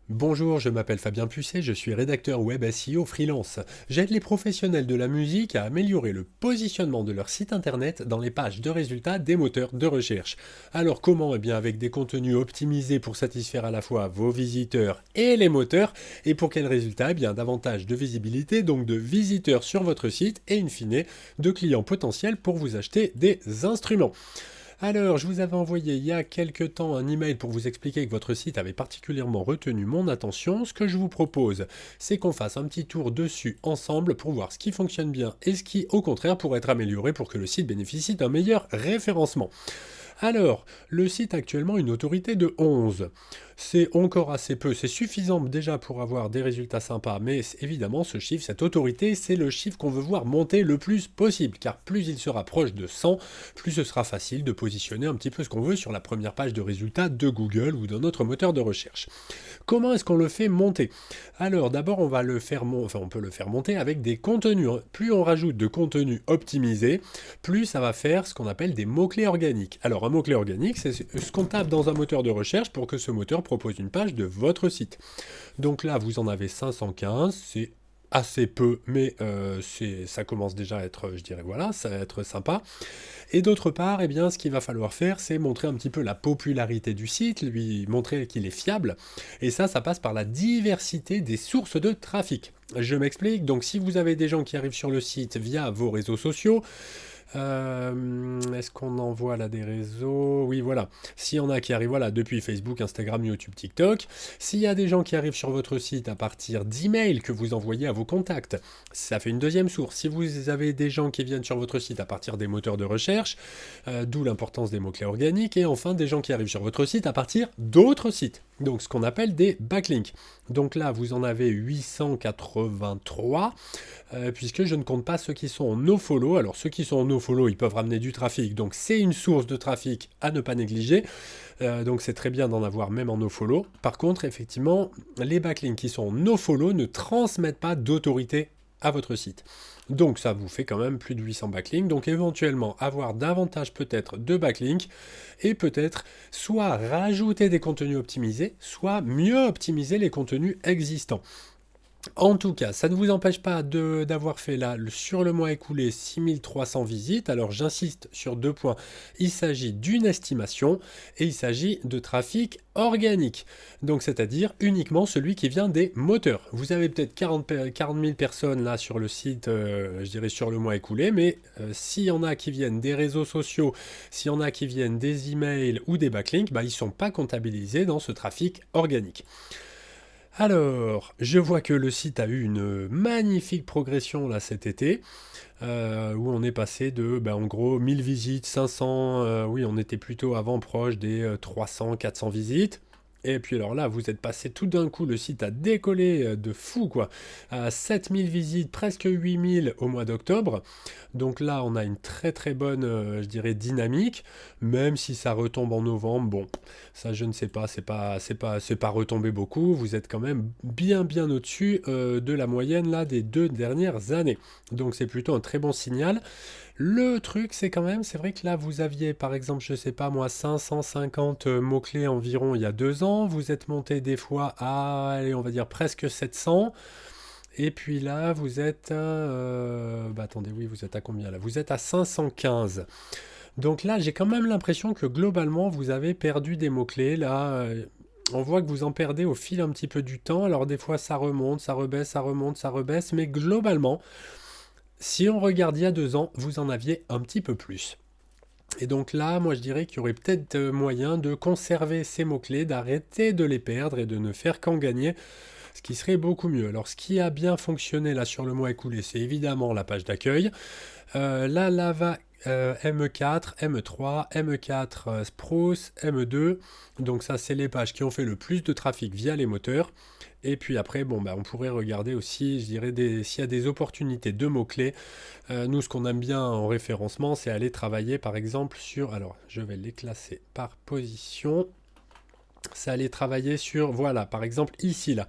Bonjour, je m'appelle Fabien Pucet, je suis rédacteur web SEO freelance. J'aide les professionnels de la musique à améliorer le positionnement de leur site internet dans les pages de résultats des moteurs de recherche. Alors comment? Eh bien avec des contenus optimisés pour satisfaire à la fois vos visiteurs et les moteurs. Et pour quels résultats? Eh bien davantage de visibilité, donc de visiteurs sur votre site et in fine de clients potentiels pour vous acheter des instruments. Alors, je vous avais envoyé il y a quelque temps un email pour vous expliquer que votre site avait particulièrement retenu mon attention. Ce que je vous propose, c'est qu'on fasse un petit tour dessus ensemble pour voir ce qui fonctionne bien et ce qui, au contraire, pourrait être amélioré pour que le site bénéficie d'un meilleur référencement. Alors, le site a actuellement une autorité de 11. C'est encore assez peu, c'est suffisant déjà pour avoir des résultats sympas, mais évidemment ce chiffre, cette autorité, c'est le chiffre qu'on veut voir monter le plus possible, car plus il se rapproche de 100, plus ce sera facile de positionner un petit peu ce qu'on veut sur la première page de résultats de Google ou d'un autre moteur de recherche. Comment est-ce qu'on le fait monter? Alors d'abord on va le faire on peut le faire monter avec des contenus. Plus on rajoute de contenus optimisés, plus ça va faire ce qu'on appelle des mots-clés organiques. Alors un mot-clé organique, c'est ce qu'on tape dans un moteur de recherche pour que ce moteur propose une page de votre site. Donc là, vous en avez 515, c'est assez peu, mais ça commence déjà à être, je dirais, voilà, ça va être sympa. Et d'autre part, eh bien, ce qu'il va falloir faire, c'est montrer un petit peu la popularité du site, lui montrer qu'il est fiable. Et ça passe par la diversité des sources de trafic. Je m'explique, donc si vous avez des gens qui arrivent sur le site via vos réseaux sociaux, est-ce qu'on envoie là des réseaux? Oui, voilà. S'il y en a qui arrivent voilà, depuis Facebook, Instagram, YouTube, TikTok, s'il y a des gens qui arrivent sur votre site à partir d'emails que vous envoyez à vos contacts, ça fait une deuxième source. Si vous avez des gens qui viennent sur votre site à partir des moteurs de recherche, d'où l'importance des mots-clés organiques, et enfin des gens qui arrivent sur votre site à partir d'autres sites. Donc ce qu'on appelle des backlinks. Donc là, vous en avez 883, puisque je ne compte pas ceux qui sont en nofollow. Alors ceux qui sont en nofollow, ils peuvent ramener du trafic, donc c'est une source de trafic à ne pas négliger. Donc c'est très bien d'en avoir même en nofollow. Par contre, effectivement, les backlinks qui sont en nofollow ne transmettent pas d'autorité à votre site. Donc ça vous fait quand même plus de 800 backlinks, donc éventuellement avoir davantage peut-être de backlinks et peut-être soit rajouter des contenus optimisés, soit mieux optimiser les contenus existants. En tout cas, ça ne vous empêche pas d'avoir fait là, sur le mois écoulé, 6300 visites. Alors j'insiste sur deux points. Il s'agit d'une estimation et il s'agit de trafic organique. Donc c'est-à-dire uniquement celui qui vient des moteurs. Vous avez peut-être 40 000 personnes là sur le site, je dirais sur le mois écoulé, mais s'il y en a qui viennent des réseaux sociaux, s'il y en a qui viennent des emails ou des backlinks, bah, ils ne sont pas comptabilisés dans ce trafic organique. Alors, je vois que le site a eu une magnifique progression là cet été, où on est passé de, en gros, 1000 visites, 500, oui, on était plutôt avant proche des 300, 400 visites. Et puis alors là, vous êtes passé tout d'un coup, le site a décollé de fou, quoi, à 7000 visites, presque 8000 au mois d'octobre. Donc là, on a une très très bonne, je dirais, dynamique, même si ça retombe en novembre. Bon, ça je ne sais pas, c'est pas retombé beaucoup. Vous êtes quand même bien au-dessus de la moyenne là des 2 dernières années. Donc c'est plutôt un très bon signal. Le truc, c'est quand même, c'est vrai que là, vous aviez, par exemple, je sais pas moi, 550 mots-clés environ il y a 2 ans. Vous êtes monté des fois à, allez, on va dire presque 700. Et puis là, vous êtes, attendez, oui, vous êtes à combien là? Vous êtes à 515. Donc là, j'ai quand même l'impression que globalement, vous avez perdu des mots-clés. Là, on voit que vous en perdez au fil un petit peu du temps. Alors des fois, ça remonte, ça rebaisse, ça remonte, ça rebaisse. Mais globalement, si on regarde il y a 2 ans, vous en aviez un petit peu plus. Et donc là, moi je dirais qu'il y aurait peut-être moyen de conserver ces mots-clés, d'arrêter de les perdre et de ne faire qu'en gagner, ce qui serait beaucoup mieux. Alors ce qui a bien fonctionné là sur le mois écoulé, c'est évidemment la page d'accueil. Là, Lava M4, M3, M4 Spruce, M2. Donc ça, c'est les pages qui ont fait le plus de trafic via les moteurs. Et puis après, on pourrait regarder aussi, je dirais, s'il y a des opportunités de mots-clés. Nous, ce qu'on aime bien en référencement, c'est aller travailler, par exemple, sur... Alors, je vais les classer par position. C'est aller travailler sur, voilà, par exemple, ici, là.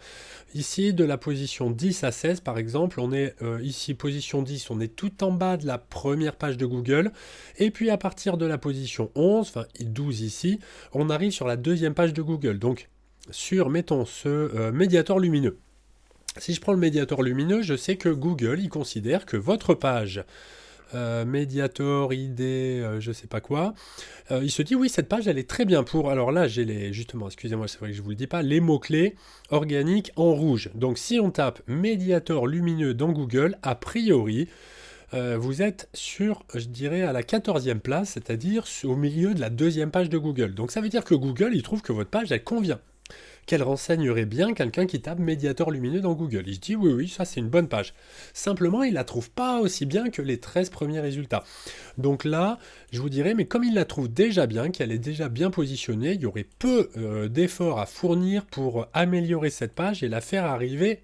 Ici, de la position 10 à 16, par exemple, on est ici, position 10, on est tout en bas de la première page de Google. Et puis, à partir de la position 11, enfin 12 ici, on arrive sur la deuxième page de Google. Donc, sur, mettons, ce médiateur lumineux. Si je prends le médiateur lumineux, je sais que Google, il considère que votre page Mediator, ID, je sais pas quoi, il se dit oui, cette page elle est très bien pour. Alors là, j'ai justement, excusez-moi, c'est vrai que je vous le dis pas, les mots-clés organiques en rouge. Donc si on tape Mediator lumineux dans Google, a priori, vous êtes sur, je dirais, à la 14e place, c'est-à-dire au milieu de la 2e page de Google. Donc ça veut dire que Google, il trouve que votre page, elle convient. Qu'elle renseignerait bien quelqu'un qui tape médiateur lumineux dans Google. Il se dit oui, ça c'est une bonne page. Simplement, il la trouve pas aussi bien que les 13 premiers résultats. Donc là, je vous dirais, mais comme il la trouve déjà bien, qu'elle est déjà bien positionnée, il y aurait peu d'efforts à fournir pour améliorer cette page et la faire arriver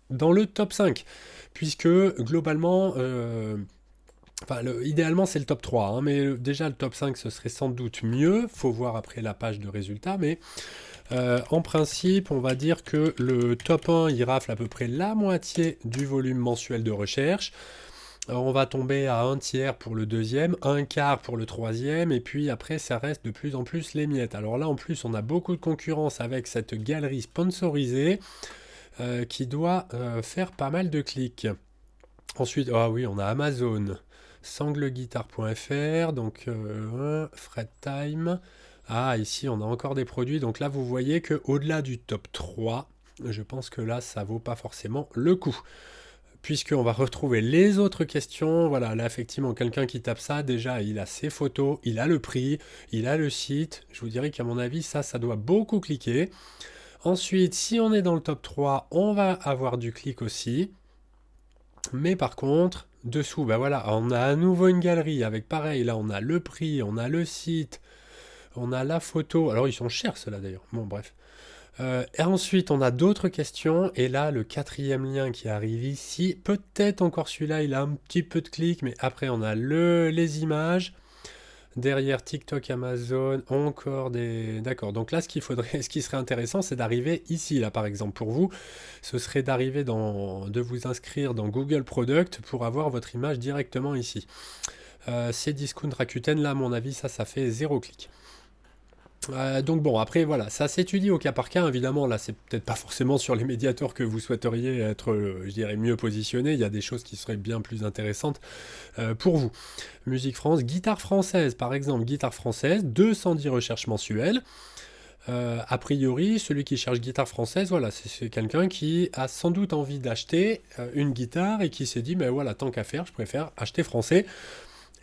dans le top 5. Puisque globalement, idéalement c'est le top 3, hein, mais déjà le top 5 ce serait sans doute mieux. Faut voir après la page de résultats, mais en principe, on va dire que le top 1, il rafle à peu près la moitié du volume mensuel de recherche. On va tomber à un tiers pour le deuxième, un quart pour le troisième, et puis après, ça reste de plus en plus les miettes. Alors là, en plus, on a beaucoup de concurrence avec cette galerie sponsorisée qui doit faire pas mal de clics. Ensuite, ah oui, on a Amazon, sangleguitar.fr, donc Fred Time. Ah, ici, on a encore des produits. Donc là, vous voyez qu'au-delà du top 3, je pense que là, ça vaut pas forcément le coup. Puisqu'on va retrouver les autres questions. Voilà, là, effectivement, quelqu'un qui tape ça, déjà, il a ses photos, il a le prix, il a le site. Je vous dirais qu'à mon avis, ça doit beaucoup cliquer. Ensuite, si on est dans le top 3, on va avoir du clic aussi. Mais par contre, dessous, ben voilà, on a à nouveau une galerie avec pareil, là, on a le prix, on a le site. On a la photo. Alors, ils sont chers, ceux-là, d'ailleurs. Bon, bref. Et ensuite, on a d'autres questions. Et là, le 4e lien qui arrive ici, peut-être encore celui-là, il a un petit peu de clics. Mais après, on a les images. Derrière TikTok, Amazon, encore des... D'accord. Donc là, ce qui serait intéressant, c'est d'arriver ici, là, par exemple, pour vous. Ce serait de vous inscrire dans Google Product pour avoir votre image directement ici. Cdiscount Rakuten, là, à mon avis, ça fait 0 clic. Donc bon, après voilà, ça s'étudie au cas par cas, évidemment, là c'est peut-être pas forcément sur les médiateurs que vous souhaiteriez être, je dirais, mieux positionné, il y a des choses qui seraient bien plus intéressantes pour vous. Musique France, guitare française par exemple, guitare française, 210 recherches mensuelles. A priori, celui qui cherche guitare française, voilà, c'est quelqu'un qui a sans doute envie d'acheter une guitare et qui s'est dit, mais voilà, tant qu'à faire, je préfère acheter français.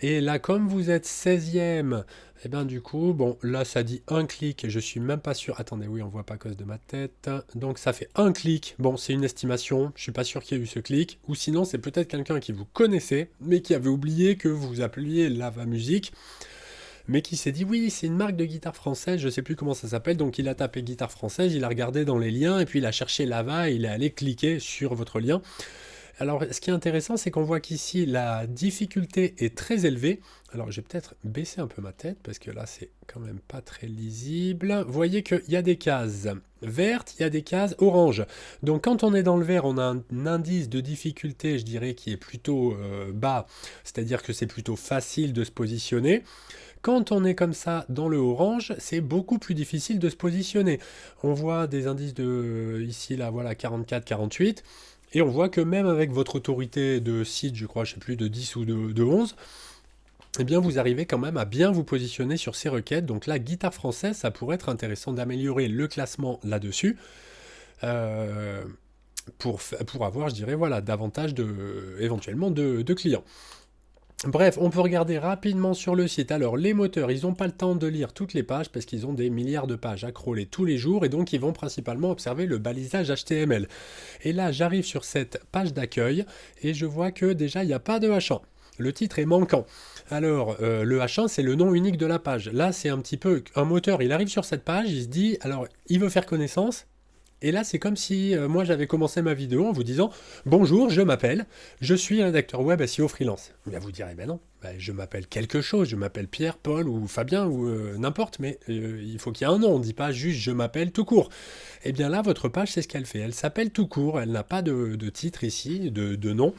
Et là, comme vous êtes 16e, et bien du coup, bon, là ça dit un clic, et je suis même pas sûr. Attendez, oui, on voit pas à cause de ma tête. Donc ça fait un clic. Bon, c'est une estimation, je suis pas sûr qu'il y ait eu ce clic. Ou sinon, c'est peut-être quelqu'un qui vous connaissait, mais qui avait oublié que vous appeliez Lava Music, mais qui s'est dit, oui, c'est une marque de guitare française, je sais plus comment ça s'appelle. Donc il a tapé guitare française, il a regardé dans les liens, et puis il a cherché Lava, et il est allé cliquer sur votre lien. Alors, ce qui est intéressant, c'est qu'on voit qu'ici, la difficulté est très élevée. Alors, je vais peut-être baisser un peu ma tête, parce que là, c'est quand même pas très lisible. Vous voyez qu'il y a des cases vertes, il y a des cases oranges. Donc, quand on est dans le vert, on a un indice de difficulté, je dirais, qui est plutôt bas. C'est-à-dire que c'est plutôt facile de se positionner. Quand on est comme ça dans le orange, c'est beaucoup plus difficile de se positionner. On voit des indices de, ici, là, voilà, 44, 48. Et on voit que même avec votre autorité de site, je crois, je ne sais plus, de 10 ou de 11, eh bien vous arrivez quand même à bien vous positionner sur ces requêtes. Donc là, guitare française, ça pourrait être intéressant d'améliorer le classement là-dessus pour avoir, je dirais, voilà, davantage éventuellement de clients. Bref, on peut regarder rapidement sur le site. Alors, les moteurs, ils n'ont pas le temps de lire toutes les pages parce qu'ils ont des milliards de pages à crawler tous les jours et donc ils vont principalement observer le balisage HTML. Et là, j'arrive sur cette page d'accueil et je vois que déjà, il n'y a pas de H1. Le titre est manquant. Alors, le H1, c'est le nom unique de la page. Là, c'est un petit peu un moteur. Il arrive sur cette page, il se dit, alors, il veut faire connaissance. Et là, c'est comme si moi j'avais commencé ma vidéo en vous disant « Bonjour, je m'appelle, je suis rédacteur web SEO freelance ». Mais vous direz « Ben non, je m'appelle quelque chose, je m'appelle Pierre, Paul ou Fabien ou n'importe, mais il faut qu'il y ait un nom, on ne dit pas juste « Je m'appelle tout court ». Eh bien là, votre page, c'est ce qu'elle fait, elle s'appelle tout court, elle n'a pas de titre ici, de nom.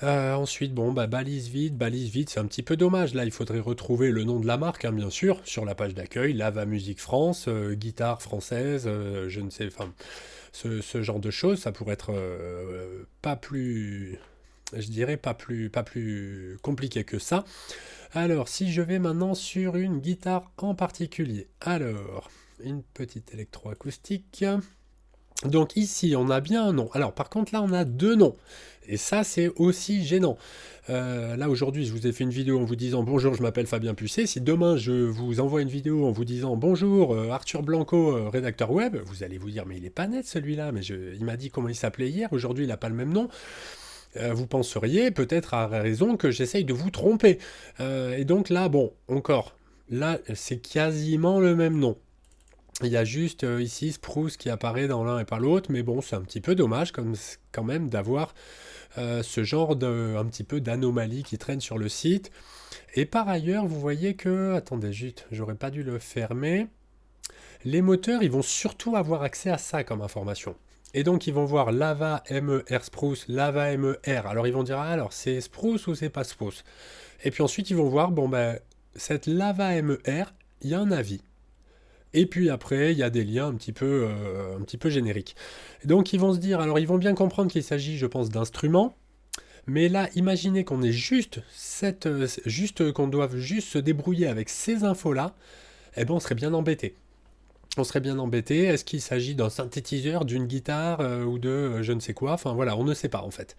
Ensuite, bon, bah, balise vide, c'est un petit peu dommage. Là, il faudrait retrouver le nom de la marque, hein, bien sûr, sur la page d'accueil, Lava Musique France, guitare française, je ne sais, enfin, ce genre de choses, ça pourrait être pas plus, je dirais pas plus compliqué que ça. Alors, si je vais maintenant sur une guitare en particulier, alors, une petite électroacoustique. Donc ici, on a bien un nom. Alors par contre, là, on a deux noms. Et ça, c'est aussi gênant. Là, aujourd'hui, je vous ai fait une vidéo en vous disant bonjour, je m'appelle Fabien Pucet. Si demain, je vous envoie une vidéo en vous disant bonjour, Arthur Blanco, rédacteur web, vous allez vous dire mais il est pas net celui-là. Mais il m'a dit comment il s'appelait hier. Aujourd'hui, il n'a pas le même nom. Vous penseriez peut-être à raison que j'essaye de vous tromper. Et donc là, bon, encore. Là, c'est quasiment le même nom. Il y a juste ici Spruce qui apparaît dans l'un et pas l'autre, mais bon, c'est un petit peu dommage quand même d'avoir ce genre un petit peu d'anomalie qui traîne sur le site. Et par ailleurs, vous voyez que, attendez, juste, j'aurais pas dû le fermer. Les moteurs, ils vont surtout avoir accès à ça comme information. Et donc, ils vont voir Lava MER Spruce, Lava MER. Alors, ils vont dire, ah, alors, c'est Spruce ou c'est pas Spruce. Et puis ensuite, ils vont voir, bon, ben, cette Lava MER, il y a un avis. Et puis après, il y a des liens un petit peu génériques. Donc ils vont se dire, alors ils vont bien comprendre qu'il s'agit, je pense, d'instruments, mais là, imaginez qu'on ait juste qu'on doive juste se débrouiller avec ces infos-là, eh ben on serait bien embêté. On serait bien embêté. Est-ce qu'il s'agit d'un synthétiseur, d'une guitare ou de je ne sais quoi? Enfin voilà, on ne sait pas en fait.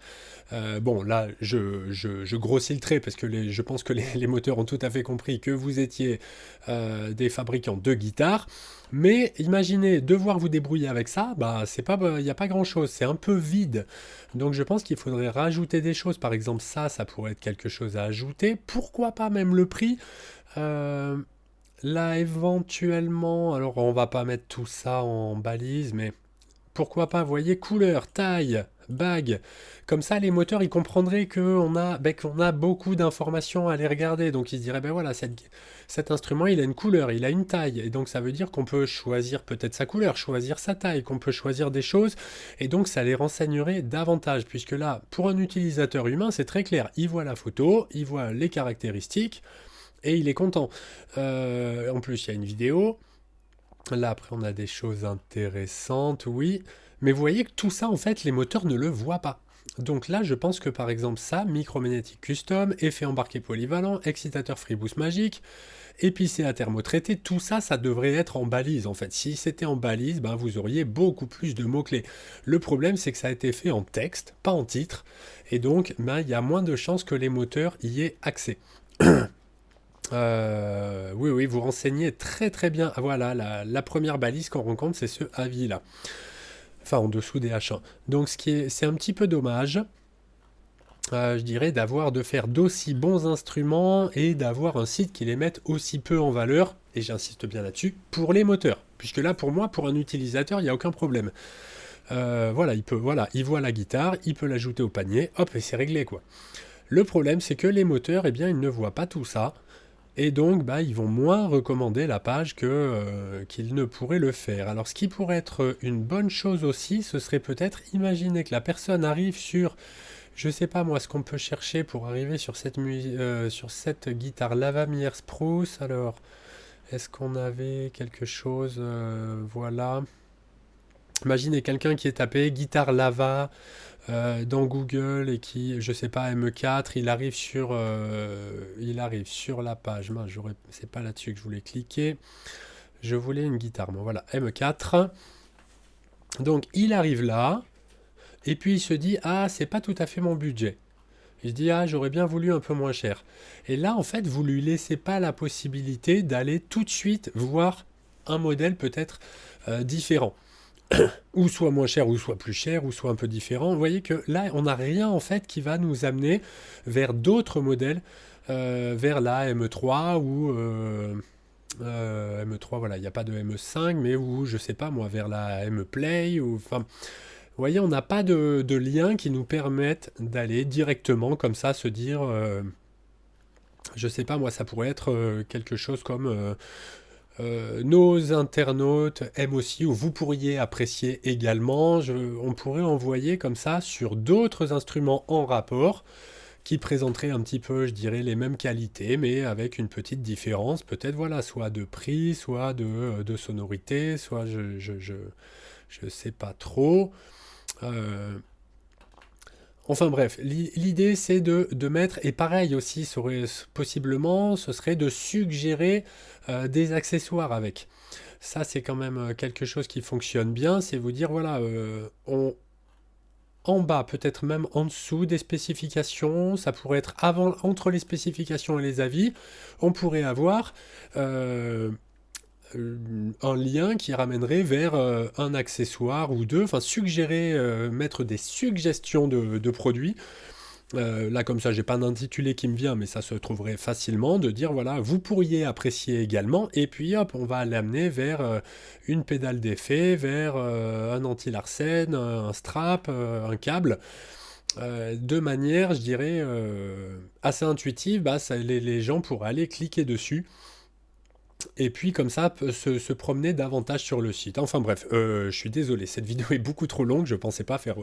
Bon, là, je grossis le trait parce que je pense que les moteurs ont tout à fait compris que vous étiez des fabricants de guitares. Mais imaginez devoir vous débrouiller avec ça, bah c'est pas, il n'y a pas grand-chose, c'est un peu vide. Donc je pense qu'il faudrait rajouter des choses. Par exemple, ça pourrait être quelque chose à ajouter. Pourquoi pas même le prix? Euh, Là, éventuellement, alors on va pas mettre tout ça en balise, mais pourquoi pas, vous voyez, couleur, taille, bague. Comme ça, les moteurs, ils comprendraient qu'on a beaucoup d'informations à les regarder. Donc ils se diraient, ben voilà, cet instrument, il a une couleur, il a une taille. Et donc ça veut dire qu'on peut choisir peut-être sa couleur, choisir sa taille, qu'on peut choisir des choses. Et donc ça les renseignerait davantage, puisque là, pour un utilisateur humain, c'est très clair. Il voit la photo, il voit les caractéristiques. Et il est content. En plus, il y a une vidéo. Là, après, on a des choses intéressantes, oui. Mais vous voyez que tout ça, en fait, les moteurs ne le voient pas. Donc là, je pense que par exemple ça, micromagnétique custom, effet embarqué polyvalent, excitateur freeboost magique, épicé à thermotraité, tout ça, ça devrait être en balise en fait. Si c'était en balise, ben, vous auriez beaucoup plus de mots-clés. Le problème, c'est que ça a été fait en texte, pas en titre, et donc ben, il y a moins de chances que les moteurs y aient accès. Oui, oui, vous renseignez très très bien. Ah, voilà, la première balise qu'on rencontre, c'est ce avis-là. Enfin, en dessous des H1. Donc, c'est un petit peu dommage, je dirais, de faire d'aussi bons instruments et d'avoir un site qui les mette aussi peu en valeur, et j'insiste bien là-dessus, pour les moteurs. Puisque là, pour moi, pour un utilisateur, il n'y a aucun problème. Voilà, il voit la guitare, il peut l'ajouter au panier, hop, et c'est réglé, quoi. Le problème, c'est que les moteurs, eh bien, ils ne voient pas tout ça. Et donc, bah, ils vont moins recommander la page qu'ils ne pourraient le faire. Alors, ce qui pourrait être une bonne chose aussi, ce serait peut-être imaginer que la personne arrive sur, je sais pas moi, ce qu'on peut chercher pour arriver sur sur cette guitare Lavalier Spruce. Alors, est-ce qu'on avait quelque chose, voilà. Imaginez quelqu'un qui est tapé guitare Lava dans Google et qui, je sais pas, ME4, il arrive sur la page. Mince, c'est pas là-dessus que je voulais cliquer. Je voulais une guitare. Bon, voilà, ME4. Donc, il arrive là. Et puis, il se dit, ah, c'est pas tout à fait mon budget. Il se dit, ah, j'aurais bien voulu un peu moins cher. Et là, en fait, vous lui laissez pas la possibilité d'aller tout de suite voir un modèle peut-être différent. Ou soit moins cher, ou soit plus cher, ou soit un peu différent. Vous voyez que là, on n'a rien en fait qui va nous amener vers d'autres modèles, vers la ME3 ou ME3, voilà, il n'y a pas de ME5, mais ou je sais pas moi, vers la ME Play, ou enfin, vous voyez, on n'a pas de lien qui nous permettent d'aller directement comme ça, se dire, je sais pas moi, ça pourrait être quelque chose comme nos internautes aiment aussi, ou vous pourriez apprécier également. On pourrait envoyer comme ça sur d'autres instruments en rapport qui présenteraient un petit peu, je dirais, les mêmes qualités, mais avec une petite différence, peut-être, voilà, soit de prix, soit de sonorité, soit je sais pas trop. Euh, Enfin bref, l'idée c'est de mettre, et pareil aussi, possiblement, ce serait de suggérer des accessoires avec. Ça c'est quand même quelque chose qui fonctionne bien, c'est vous dire, voilà, en bas, peut-être même en dessous des spécifications, ça pourrait être avant, entre les spécifications et les avis, on pourrait avoir euh, un lien qui ramènerait vers un accessoire ou deux, enfin suggérer, mettre des suggestions de produits. Là comme ça, j'ai pas d'intitulé qui me vient, mais ça se trouverait facilement de dire voilà, vous pourriez apprécier également, et puis hop, on va l'amener vers une pédale d'effet, vers un anti-larcène, un strap, un câble. De manière, je dirais, assez intuitive, bah, les gens pourraient aller cliquer dessus et puis comme ça, se promener davantage sur le site. Enfin bref, je suis désolé, cette vidéo est beaucoup trop longue, je pensais pas faire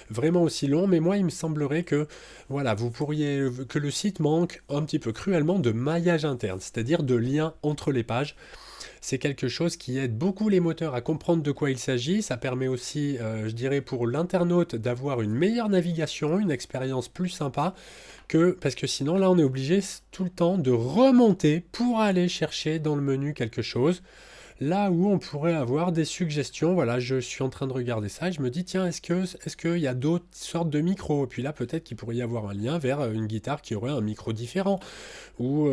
vraiment aussi long, mais moi il me semblerait que voilà, que le site manque un petit peu cruellement de maillage interne, c'est-à-dire de lien entre les pages. C'est quelque chose qui aide beaucoup les moteurs à comprendre de quoi il s'agit. Ça permet aussi, je dirais, pour l'internaute d'avoir une meilleure navigation, une expérience plus sympa parce que sinon là on est obligé tout le temps de remonter pour aller chercher dans le menu quelque chose. Là où on pourrait avoir des suggestions, voilà, je suis en train de regarder ça et je me dis tiens, est-ce qu'il y a d'autres sortes de micros? Et puis là peut-être qu'il pourrait y avoir un lien vers une guitare qui aurait un micro différent ou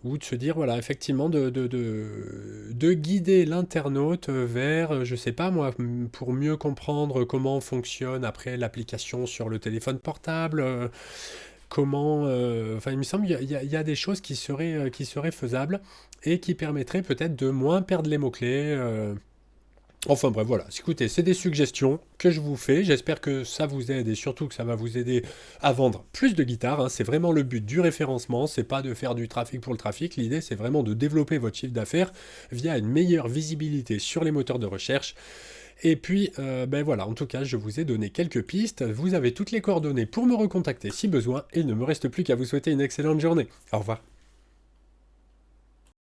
ou de se dire, voilà, effectivement, de guider l'internaute vers, je sais pas moi, pour mieux comprendre comment fonctionne après l'application sur le téléphone portable, comment... Enfin, il me semble qu'il y a des choses qui seraient faisables et qui permettraient peut-être de moins perdre les mots-clés. Enfin bref, voilà. Écoutez, c'est des suggestions que je vous fais. J'espère que ça vous aide et surtout que ça va vous aider à vendre plus de guitares, hein. C'est vraiment le but du référencement. C'est pas de faire du trafic pour le trafic. L'idée, c'est vraiment de développer votre chiffre d'affaires via une meilleure visibilité sur les moteurs de recherche. Et puis, ben voilà, en tout cas, je vous ai donné quelques pistes. Vous avez toutes les coordonnées pour me recontacter si besoin. Et il ne me reste plus qu'à vous souhaiter une excellente journée. Au revoir.